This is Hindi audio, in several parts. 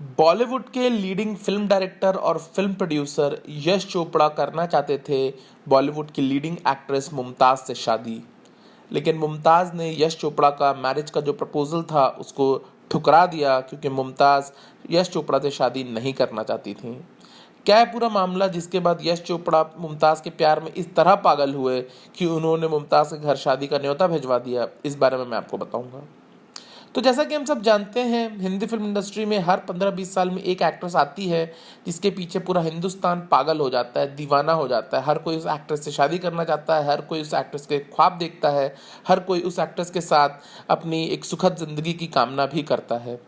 बॉलीवुड के लीडिंग फिल्म डायरेक्टर और फिल्म प्रोड्यूसर यश चोपड़ा करना चाहते थे बॉलीवुड की लीडिंग एक्ट्रेस मुमताज़ से शादी। लेकिन मुमताज़ ने यश चोपड़ा का मैरिज का जो प्रपोजल था उसको ठुकरा दिया, क्योंकि मुमताज़ यश चोपड़ा से शादी नहीं करना चाहती थी। क्या है पूरा मामला, जिसके बाद यश चोपड़ा मुमताज़ के प्यार में इस तरह पागल हुए कि उन्होंने मुमताज़ के घर शादी का न्योता भिजवा दिया, इस बारे में मैं आपको बताऊंगा। तो जैसा कि हम सब जानते हैं, हिंदी फिल्म इंडस्ट्री में हर 15-20 साल में एक एक्ट्रेस आती है जिसके पीछे पूरा हिंदुस्तान पागल हो जाता है, दीवाना हो जाता है। हर कोई उस एक्ट्रेस से शादी करना चाहता है, हर कोई उस एक्ट्रेस के ख्वाब देखता है, हर कोई उस एक्ट्रेस के साथ अपनी एक सुखद ज़िंदगी की कामना भी करता है।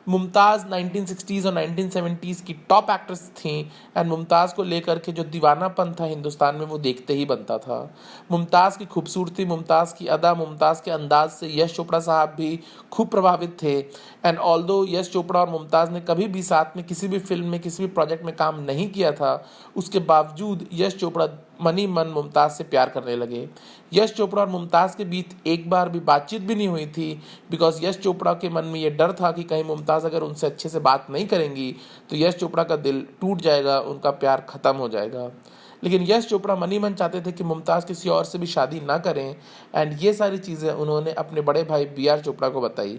मुमताज़ 1960s और 1970s की टॉप एक्ट्रेस थी, एंड मुमताज़ को लेकर के जो दीवानापन था हिंदुस्तान में वो देखते ही बनता था। मुमताज़ की खूबसूरती, मुमताज़ की अदा, मुमताज़ के अंदाज से यश चोपड़ा साहब भी खूब प्रभावित थे। एंड ऑल्दो यश चोपड़ा और मुमताज़ ने कभी भी साथ में किसी भी फिल्म में, किसी भी प्रोजेक्ट में काम नहीं किया था, उसके बावजूद यश चोपड़ा मनी मन मुमताज़ से प्यार करने लगे। यश चोपड़ा और मुमताज़ के बीच एक बार भी बातचीत भी नहीं हुई थी, बिकॉज यश चोपड़ा के मन में ये डर था कि कहीं मुमताज़ अगर उनसे अच्छे से बात नहीं करेंगी तो यश चोपड़ा का दिल टूट जाएगा, उनका प्यार ख़त्म हो जाएगा। लेकिन यश चोपड़ा मनी मन चाहते थे कि मुमताज़ किसी और से भी शादी ना करें, एंड ये सारी चीज़ें उन्होंने अपने बड़े भाई बी आर चोपड़ा को बताई।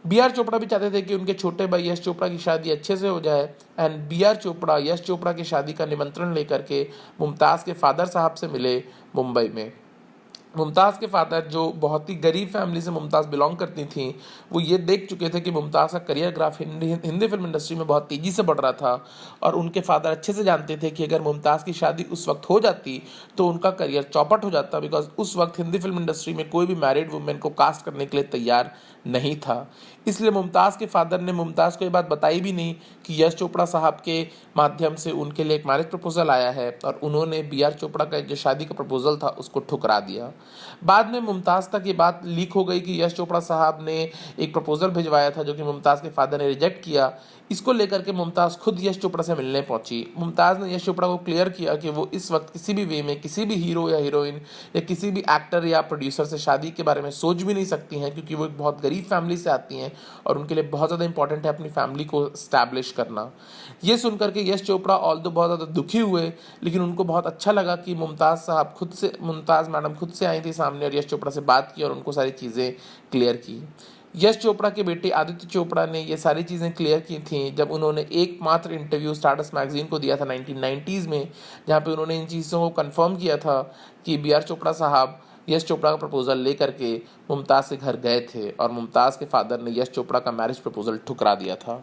बी आर चोपड़ा भी चाहते थे कि उनके छोटे भाई यश चोपड़ा की शादी अच्छे से हो जाए, and B are Chopra Yash Chopra की शादी का निमंत्रण लेकर के मुमताज़ के फादर साहब से मिले मुंबई में। मुमताज़ के फादर, जो बहुत ही गरीब फैमिली से मुमताज़ बिलोंग करती थी, वो ये देख चुके थे कि मुमताज़ का career graph Hindi film industry में बहुत तेज़ी से बढ़ रहा था, और उनके फादर अच्छे से जानते थे कि अगर मुमताज़ की शादी उस वक्त हो जाती तो उनका करियर चौपट हो जाता, बिकॉज उस वक्त हिंदी फिल्म इंडस्ट्री में कोई भी मैरिड वुमेन को कास्ट करने के लिए तैयार नहीं था। इसलिए मुमताज़ के फादर ने मुमताज़ को ये बात बताई भी नहीं कि यश चोपड़ा साहब के माध्यम से उनके लिए एक मैरिज प्रपोजल आया है, और उन्होंने बी आर चोपड़ा का जो शादी का प्रपोजल था उसको ठुकरा दिया। बाद में मुमताज़ तक ये बात लीक हो गई कि यश चोपड़ा साहब ने एक प्रपोजल भिजवाया था जो कि मुमताज़ के फादर ने रिजेक्ट किया। इसको लेकर के मुमताज़ खुद यश चोपड़ा से मिलने पहुंची। मुमताज़ ने यश चोपड़ा को क्लियर किया कि वो इस वक्त किसी भी वे में किसी भी हीरो या हीरोइन या किसी भी एक्टर या प्रोड्यूसर से शादी के बारे में सोच भी नहीं सकती हैं, क्योंकि वो एक बहुत गरीब फैमिली से आती हैं और उनके लिए बहुत ज़्यादा इंपॉर्टेंट है अपनी फैमिली को स्टैब्लिश करना। ये सुनकर के यश चोपड़ा ऑल्दो बहुत ज़्यादा दुखी हुए, लेकिन उनको बहुत अच्छा लगा कि मुमताज़ मैडम खुद से आई थी सामने और यश चोपड़ा से बात की और उनको सारी चीज़ें क्लियर की। यश चोपड़ा के बेटे आदित्य चोपड़ा ने ये सारी चीज़ें क्लियर की थी जब उन्होंने एकमात्र इंटरव्यू स्टारडस्ट मैगजीन को दिया था 1990s में, जहाँ पे उन्होंने इन चीज़ों को कंफर्म किया था कि बी आर चोपड़ा साहब यश चोपड़ा का प्रपोजल लेकर के मुमताज़ के घर गए थे और मुमताज़ के फादर ने यश चोपड़ा का मैरिज प्रपोजल ठुकरा दिया था।